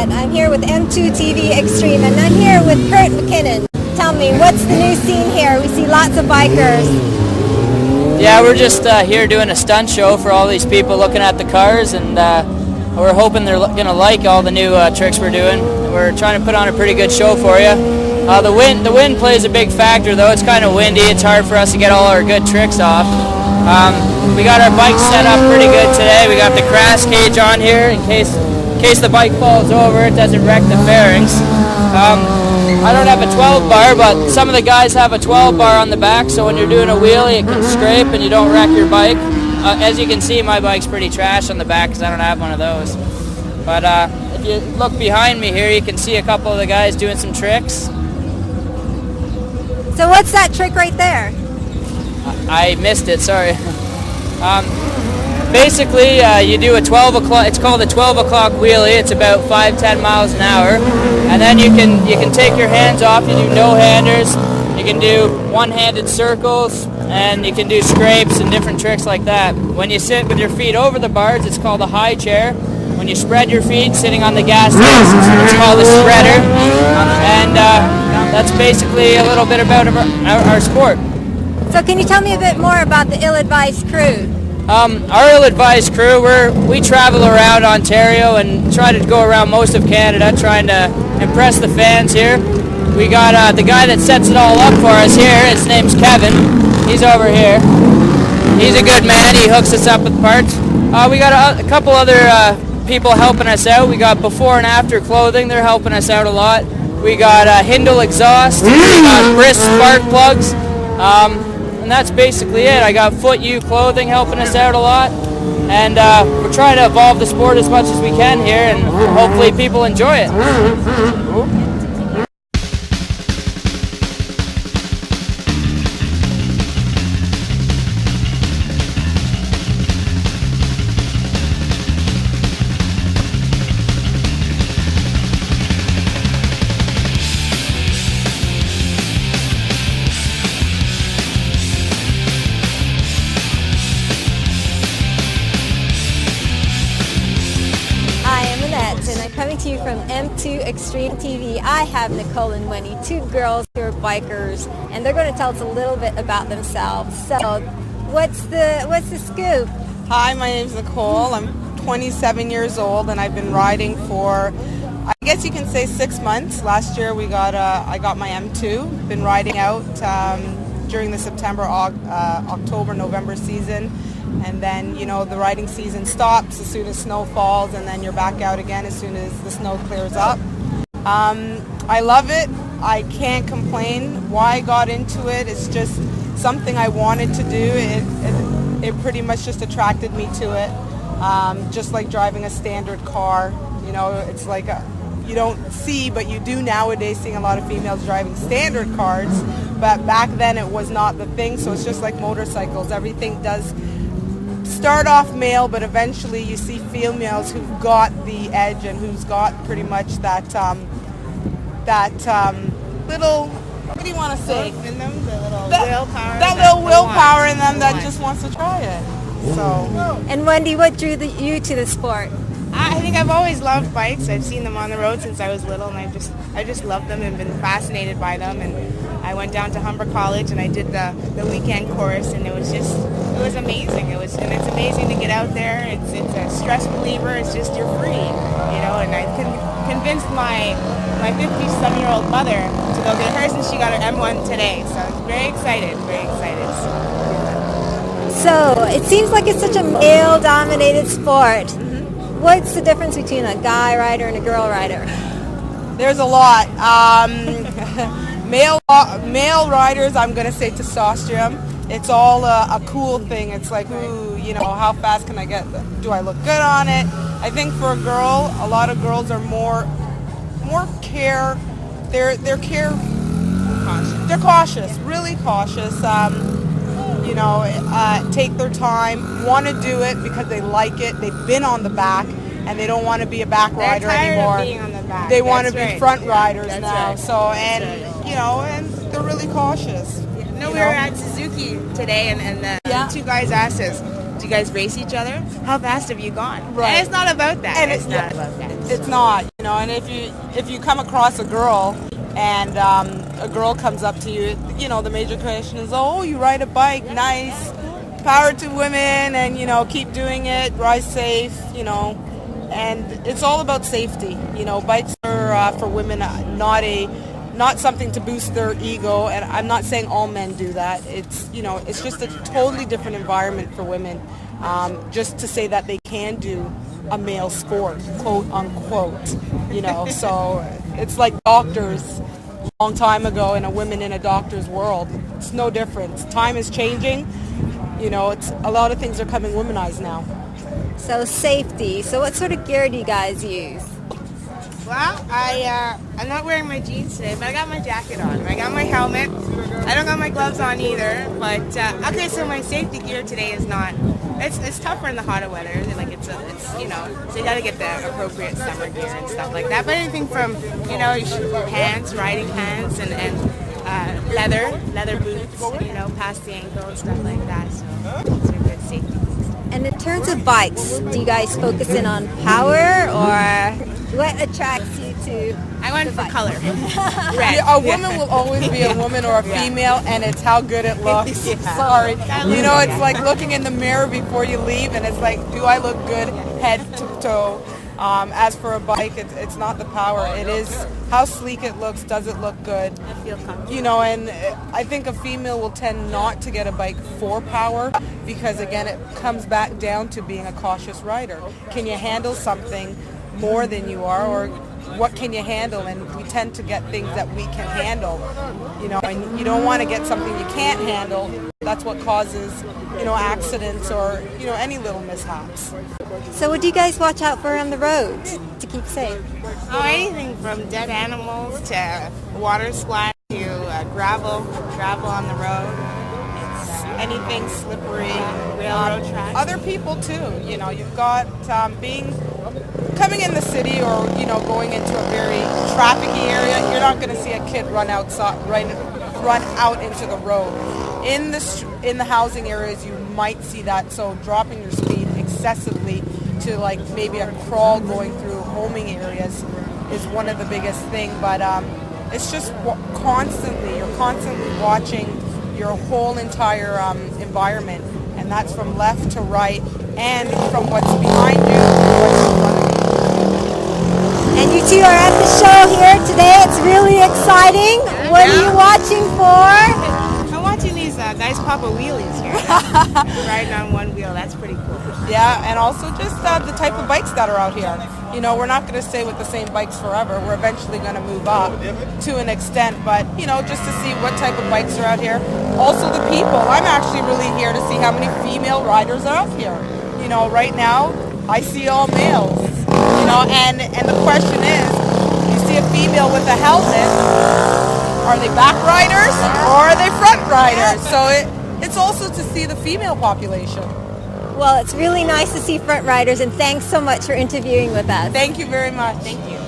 AdviZed. I'm here with M2TV Extreme, and I'm here with Kurt McKinnon. Tell me, what's the new scene here? We see lots of bikers. Yeah, we're just here doing a stunt show for all these people looking at the cars, and we're hoping they're going to like all the new tricks we're doing. We're trying to put on a pretty good show for you. The wind plays a big factor, though. It's kind of windy. It's hard for us to get all our good tricks off. We got our bikes set up pretty good today. We got the crash cage on here in case the bike falls over, it doesn't wreck the fairings. I don't have a 12 bar, but some of the guys have a 12 bar on the back, so when you're doing a wheelie it can scrape and you don't wreck your bike. As you can see, my bike's pretty trash on the back because I don't have one of those. But if you look behind me here, you can see a couple of the guys doing some tricks. So what's that trick right there? I missed it, sorry. Basically, you do a 12 o'clock, it's called a 12 o'clock wheelie. It's about 5-10 miles an hour. And then you can take your hands off, you do no-handers, you can do one-handed circles, and you can do scrapes and different tricks like that. When you sit with your feet over the bars, it's called a high chair. When you spread your feet sitting on the gas tanks, it's called a spreader. And that's basically a little bit about our sport. So can you tell me a bit more about the ill-advised crew? Our ill-advised crew, we travel around Ontario and try to go around most of Canada trying to impress the fans here. We got the guy that sets it all up for us here. His name's Kevin. He's over here. He's a good man. He hooks us up with parts. We got a couple other people helping us out. We got before and after clothing. They're helping us out a lot. We got Hindle exhaust. We got Briss spark plugs. And that's basically it. I got Foot U clothing helping us out a lot. And we're trying to evolve the sport as much as we can here, and hopefully people enjoy it. And I'm coming to you from M2 Extreme TV. I have Nicole and Wendy, two girls who are bikers, and they're going to tell us a little bit about themselves. So, what's the scoop? Hi, my name's Nicole. I'm 27 years old, and I've been riding for, I guess you can say, 6 months. Last year I got my M2. Been riding out during the September, October, November season. And then, you know, the riding season stops as soon as snow falls, and then you're back out again as soon as the snow clears up. I love it. I can't complain. Why I got into it, it's just something I wanted to do. It pretty much just attracted me to it. Just like driving a standard car, you know, it's like you don't see, but you do nowadays, seeing a lot of females driving standard cars. But back then it was not the thing, so it's just like motorcycles. Everything does start off male, but eventually you see females who've got the edge and who's got pretty much that little, what do you want to say? In them, the little willpower. That little willpower in them that just wants to try it. So. And Wendy, what drew you to the sport? I think I've always loved bikes. I've seen them on the road since I was little, and I just loved them and been fascinated by them. And I went down to Humber College and I did the weekend course, and it was amazing. It's amazing to get out there. It's a stress reliever. It's just, you're free, you know. And I convinced my 50-some-year-old mother to go get hers, and she got her M1 today. So I'm very excited. So it seems like it's such a male-dominated sport. What's the difference between a guy rider and a girl rider? There's a lot. Male riders, I'm going to say testosterone. It's all a cool thing. It's like, ooh, you know, how fast can I get? Do I look good on it? I think for a girl, a lot of girls are more care. They're cautious, really cautious. You know, take their time, want to do it because they like it. They've been on the back, and they don't want to be a back rider anymore. Of being on the back. They want to be front riders That's now. right. So, and you know, and they're really cautious. No, we were at Suzuki today, and the two guys asked us, do you guys race each other? How fast have you gone? Right. And it's not about that. And it's not about that. It's not, you know. And if you come across a girl and a girl comes up to you, you know, the major question is, oh, you ride a bike, nice, power to women, and you know, keep doing it, ride safe, you know. And it's all about safety, you know. Bikes are for women, not something to boost their ego, and I'm not saying all men do that. It's, you know, it's just a totally different environment for women. Just to say that they can do a male sport, quote unquote, you know. So it's like doctors a long time ago and a women in a doctor's world. It's no difference. Time is changing, you know. It's a lot of things are coming womanized now. So safety. So what sort of gear do you guys use? Well, I'm not wearing my jeans today, but I got my jacket on. I got my helmet. I don't got my gloves on either. But okay, so my safety gear today is not. It's tougher in the hotter weather. Like it's you know, so you got to get the appropriate summer gear and stuff like that. But anything from, you know, pants, riding pants, and leather boots, you know, past the ankle and stuff like that. So those are good safety. And in terms of bikes, do you guys focus in on power, or what attracts you to? I went for color. Red. A woman will always be a woman or a female, and it's how good it looks. Sorry. You know, it's like looking in the mirror before you leave, and it's like, do I look good head to toe? As for a bike, it's not the power. It is how sleek it looks. Does it look good? I feel comfortable. You know, and I think a female will tend not to get a bike for power because, again, it comes back down to being a cautious rider. Can you handle something more than you are, or what can you handle? And we tend to get things that we can handle, you know, and you don't want to get something you can't handle. That's what causes, you know, accidents or, you know, any little mishaps. So what do you guys watch out for on the road to keep safe? Oh, anything from dead animals to water splash to gravel on the road. Anything slippery, Railroad tracks. other people too. You know, you've got coming in the city, or you know, going into a very trafficy area. You're not going to see a kid run out into the road. In the housing areas, you might see that. So dropping your speed excessively to like maybe a crawl going through homing areas is one of the biggest thing. But it's just you're constantly watching your whole entire environment, and that's from left to right, and from what's behind you to what's in front of you. And you two are at the show here today. It's really exciting. What are you watching for? I'm watching these guys pop a wheelies here. Riding on one wheel. That's pretty cool. Yeah, and also just the type of bikes that are out here. You know, we're not going to stay with the same bikes forever. We're eventually going to move up to an extent, but, you know, just to see what type of bikes are out here. Also the people. I'm actually really here to see how many female riders are out here. You know, right now, I see all males. You know, and the question is, you see a female with a helmet, are they back riders or are they front riders? So it's also to see the female population. Well, it's really nice to see front riders, and thanks so much for interviewing with us. Thank you very much. Thank you.